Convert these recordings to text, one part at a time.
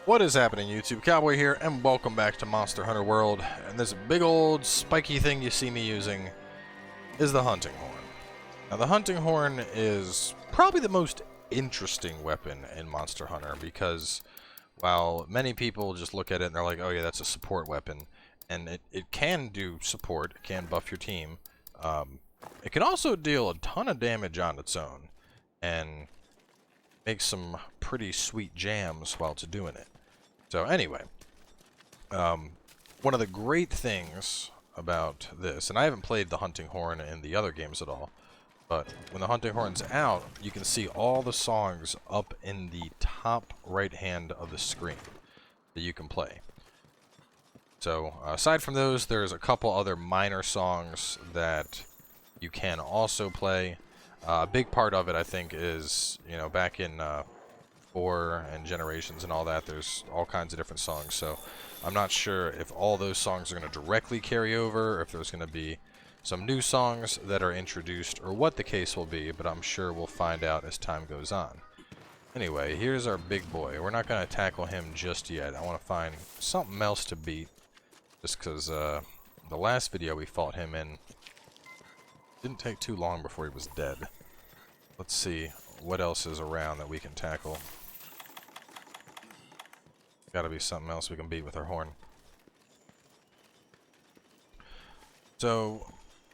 What is happening, YouTube? Cowboy here, and welcome back to Monster Hunter World. And this big old spiky thing you see me using is the hunting horn. Now, the hunting horn is probably the most interesting weapon in Monster Hunter because while many people just look at it and they're like, oh yeah, that's a support weapon, and it can do support, it can buff your team, it can also deal a ton of damage on its own and make some pretty sweet jams while it's doing it. So anyway, one of the great things about this, and I haven't played the hunting horn in the other games at all, but when the hunting horn's out, you can see all the songs up in the top right hand of the screen that you can play. So aside from those, there's a couple other minor songs that you can also play. A big part of it, I think, is, you know, back in 4 and Generations and all that, there's all kinds of different songs, so I'm not sure if all those songs are going to directly carry over, or if there's going to be some new songs that are introduced, or what the case will be, but I'm sure we'll find out as time goes on. Anyway, here's our big boy. We're not going to tackle him just yet. I want to find something else to beat, just because the last video we fought him in didn't take too long before he was dead. Let's see what else is around that we can tackle. Gotta be something else we can beat with our horn. So,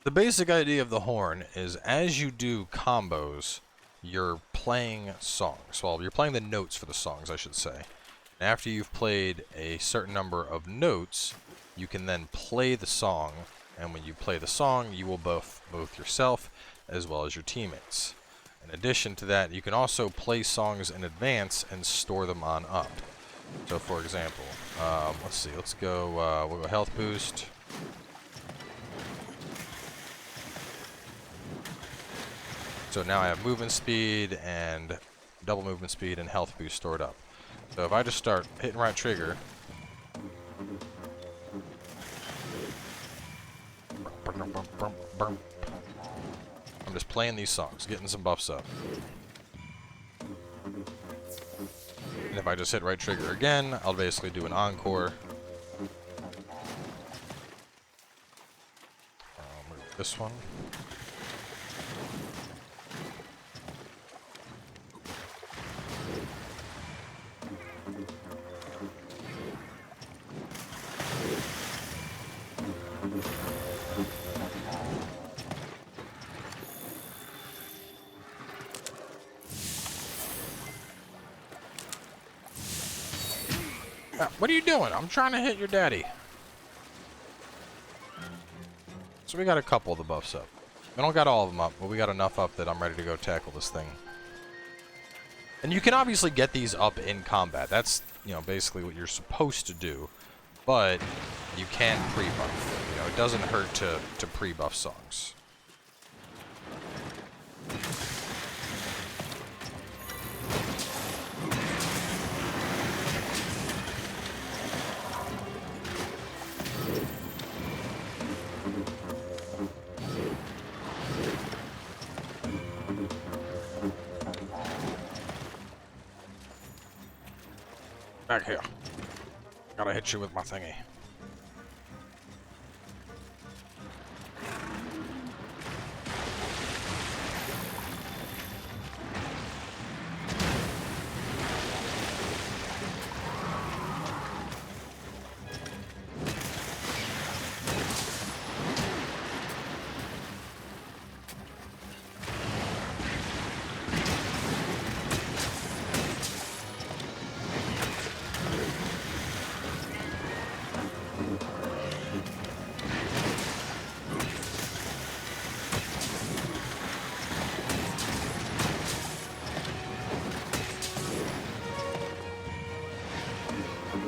the basic idea of the horn is as you do combos, you're playing songs. Well, you're playing the notes for the songs, I should say. And after you've played a certain number of notes, you can then play the song. And when you play the song, you will buff both yourself as well as your teammates. In addition to that, you can also play songs in advance and store them on up. So, for example, let's see, let's go, we'll go health boost. So now I have movement speed and double movement speed and health boost stored up. So if I just start hitting right trigger, I'm just playing these songs, getting some buffs up. And if I just hit right trigger again, I'll basically do an encore. Move this one. What are you doing? I'm trying to hit your daddy. So we got a couple of the buffs up. We don't got all of them up, but we got enough up that I'm ready to go tackle this thing. And you can obviously get these up in combat. That's, you know, basically what you're supposed to do. But you can pre-buff. You know, it doesn't hurt to pre-buff songs. Back here. Gotta hit you with my thingy.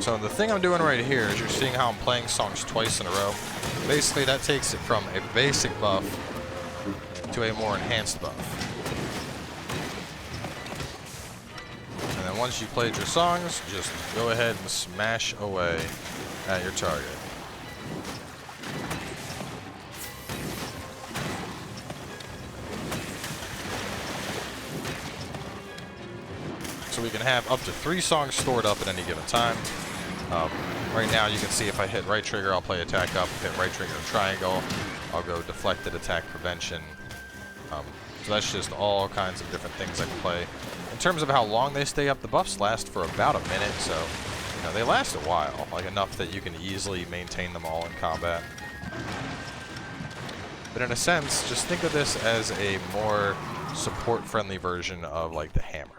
So the thing I'm doing right here is you're seeing how I'm playing songs twice in a row. Basically, that takes it from a basic buff to a more enhanced buff. And then once you've played your songs, just go ahead and smash away at your target. So we can have up to 3 songs stored up at any given time. Right now you can see if I hit right trigger, I'll play attack up. Hit right trigger triangle, I'll go deflected attack prevention. So that's just all kinds of different things I can play. In terms of how long they stay up, the buffs last for about a minute, so you know, they last a while, like enough that you can easily maintain them all in combat. But in a sense, just think of this as a more support-friendly version of like the hammer.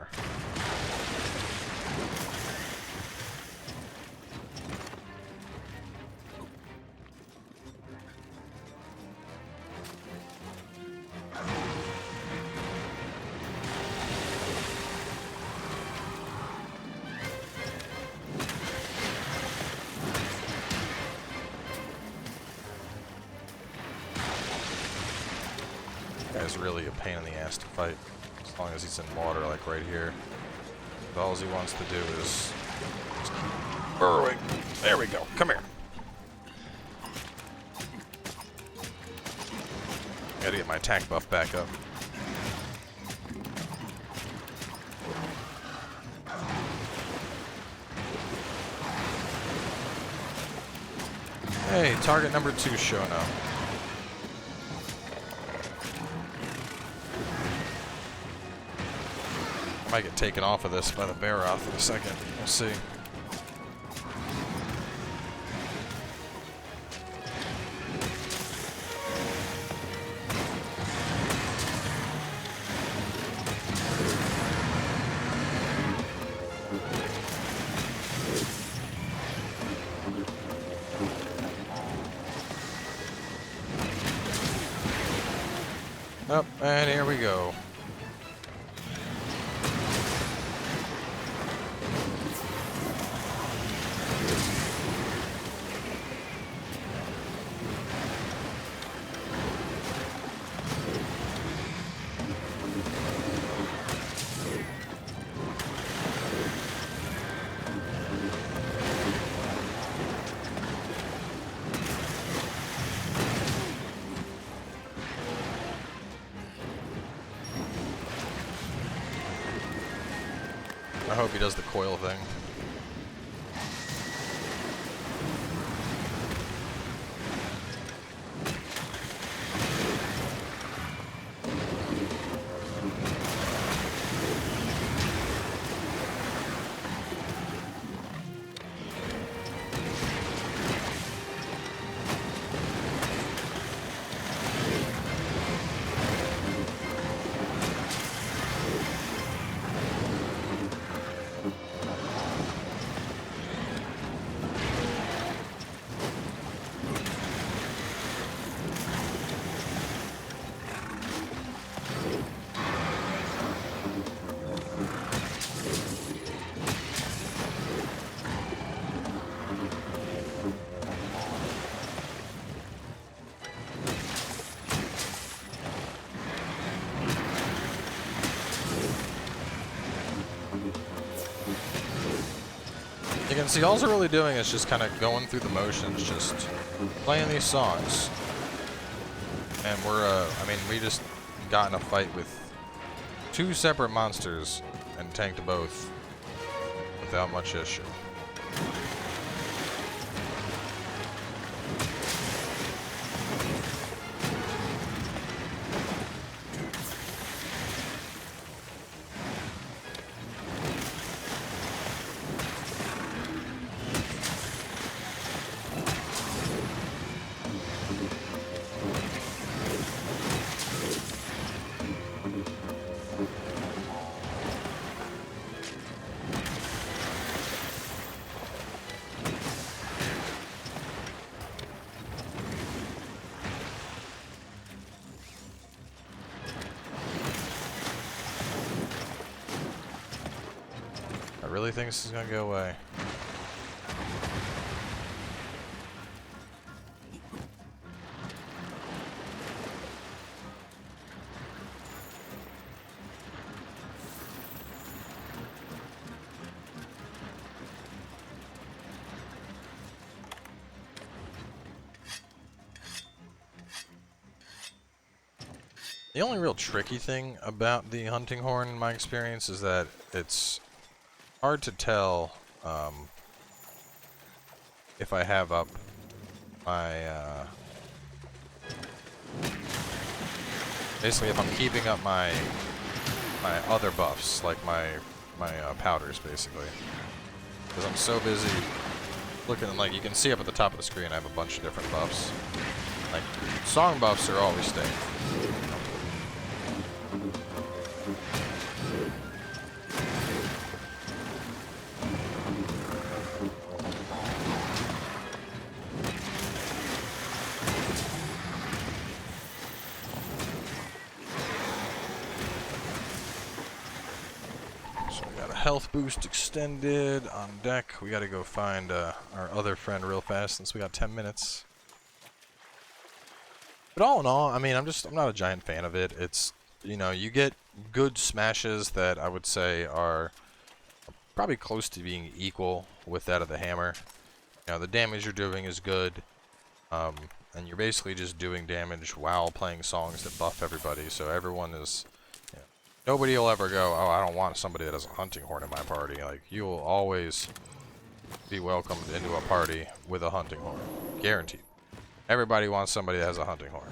Guy's really a pain in the ass to fight, as long as he's in water, like right here. All he wants to do is just keep burrowing. There we go. Come here. Gotta get my attack buff back up. Hey, target number 2 showing up. I might get taken off of this by the Baroth in a second. We'll see. Up, and here we go. I hope he does the coil thing. You can see all they're really doing is just kind of going through the motions, just playing these songs. And I mean, we just got in a fight with 2 separate monsters and tanked both without much issue. I really think this is gonna go away. The only real tricky thing about the hunting horn in my experience is that it's hard to tell if I have up my basically if I'm keeping up my other buffs, like my powders, basically, because I'm so busy looking. Like, you can see up at the top of the screen, I have a bunch of different buffs. Like, song buffs are always staying. Health boost extended on deck. We gotta go find our other friend real fast since we got 10 minutes. But all in all, I mean, I'm not a giant fan of it. It's, you know, you get good smashes that I would say are probably close to being equal with that of the hammer. You know, the damage you're doing is good, and you're basically just doing damage while playing songs that buff everybody, so everyone is... Nobody will ever go, oh, I don't want somebody that has a hunting horn in my party. Like, you will always be welcomed into a party with a hunting horn. Guaranteed. Everybody wants somebody that has a hunting horn.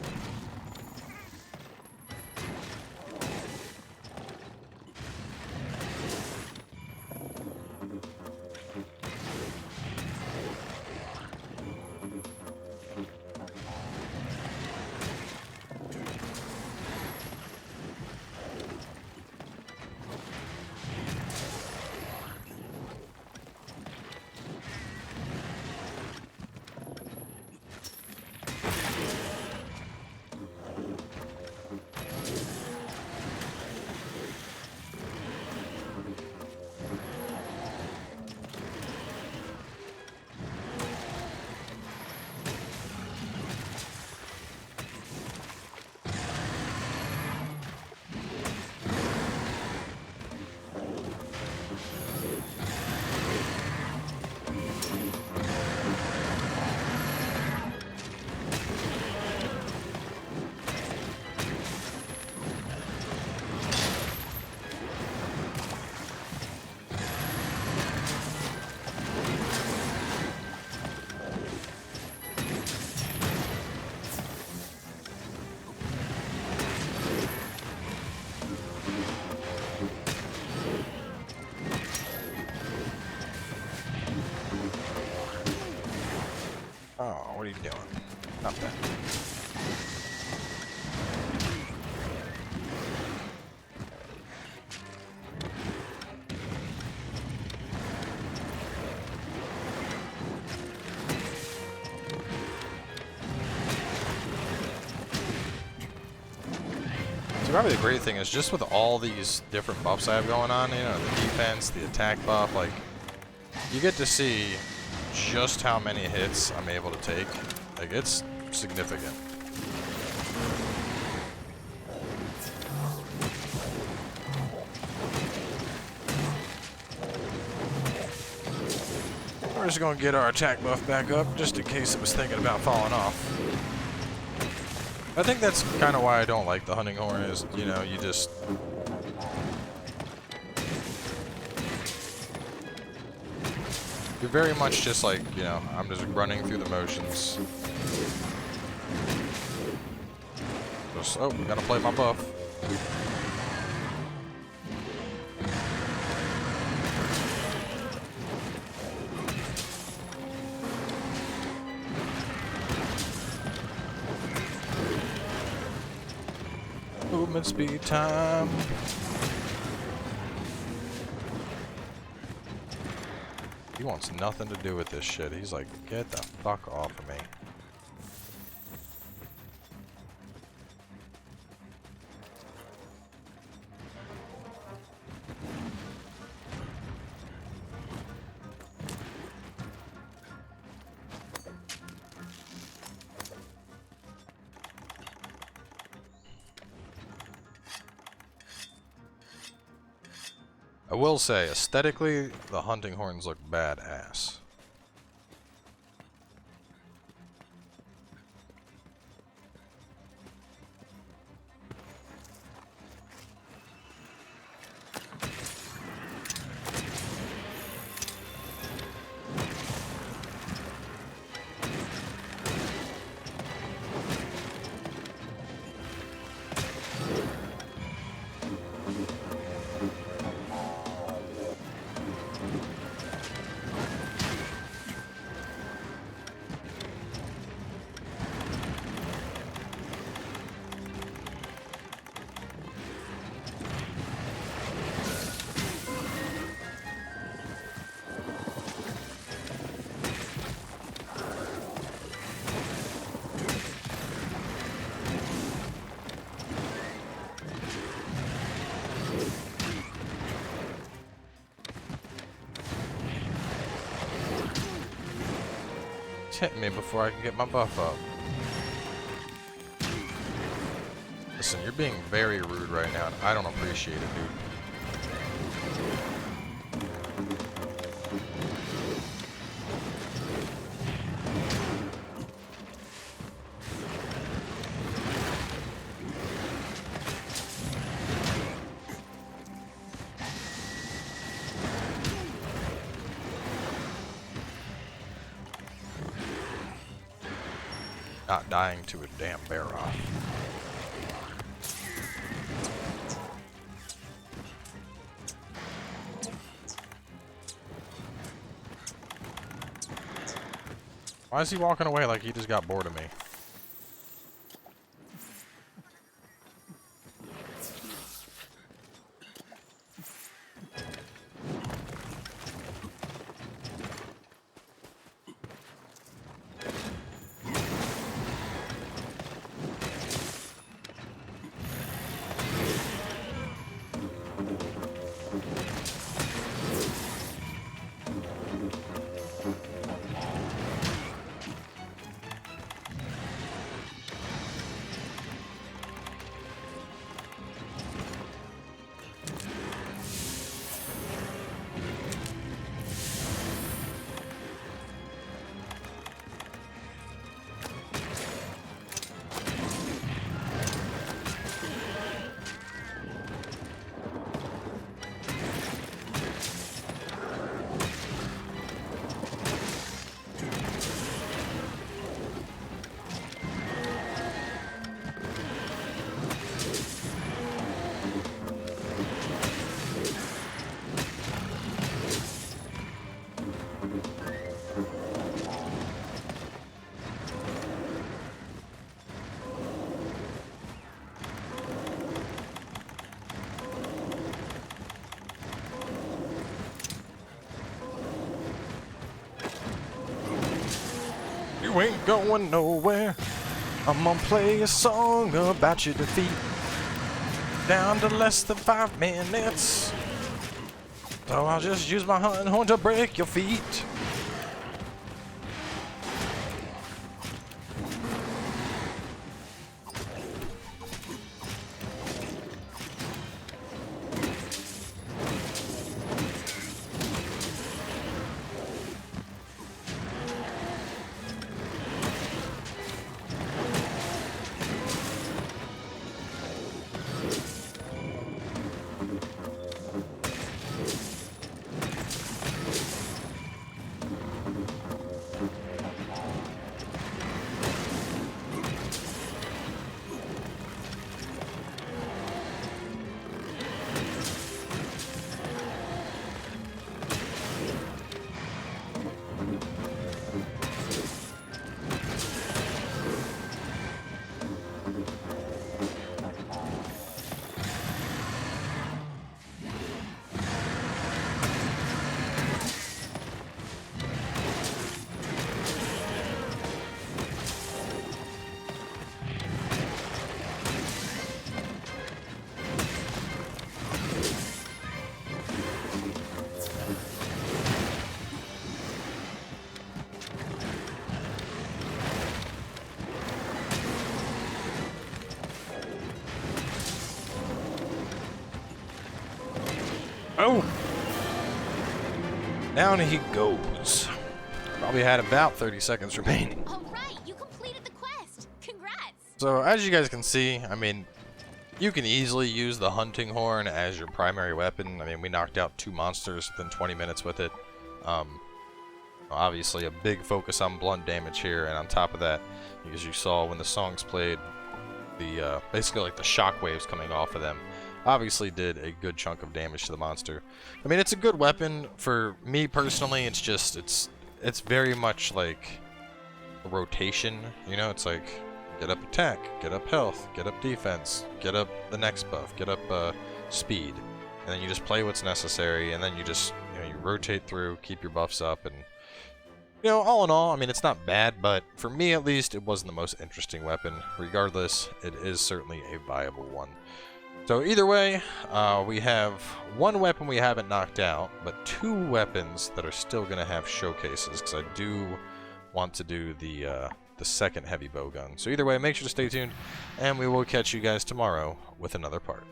Oh, what are you doing? Not that. So probably the great thing is just with all these different buffs I have going on, you know, the defense, the attack buff, like, you get to see just how many hits I'm able to take. Like, it's significant. We're just gonna get our attack buff back up, just in case it was thinking about falling off. I think that's kind of why I don't like the hunting horn, is, you know, you just... You're very much just like, you know, I'm just running through the motions. Just, oh, gotta play my buff. Movement speed time. He wants nothing to do with this shit. He's like, get the fuck off of me. I will say, aesthetically, the hunting horns look badass. It's hitting me before I can get my buff up. Listen, you're being very rude right now, and I don't appreciate it, dude. Not dying to a damn bear off. Why is he walking away like he just got bored of me? You ain't going nowhere. I'm gonna play a song about your defeat. Down to less than 5 minutes. So I'll just use my hunting horn to break your feet. Oh! Down he goes. Probably had about 30 seconds remaining. Alright, you completed the quest. Congrats! So, as you guys can see, I mean, you can easily use the hunting horn as your primary weapon. I mean, we knocked out 2 monsters within 20 minutes with it. Obviously, a big focus on blunt damage here, and on top of that, as you saw when the songs played, the basically like the shock waves coming off of them obviously did a good chunk of damage to the monster. I mean, it's a good weapon. For me personally, it's just it's very much like a rotation, you know. It's like get up attack, get up health, get up defense, get up the next buff, get up speed, and then you just play what's necessary, and then you just, you know, you rotate through, keep your buffs up, and, you know, all in all, I mean, it's not bad, but for me at least, it wasn't the most interesting weapon. Regardless, it is certainly a viable one. So either way, we have 1 weapon we haven't knocked out, but 2 weapons that are still going to have showcases, because I do want to do the second heavy bow gun. So either way, make sure to stay tuned, and we will catch you guys tomorrow with another part.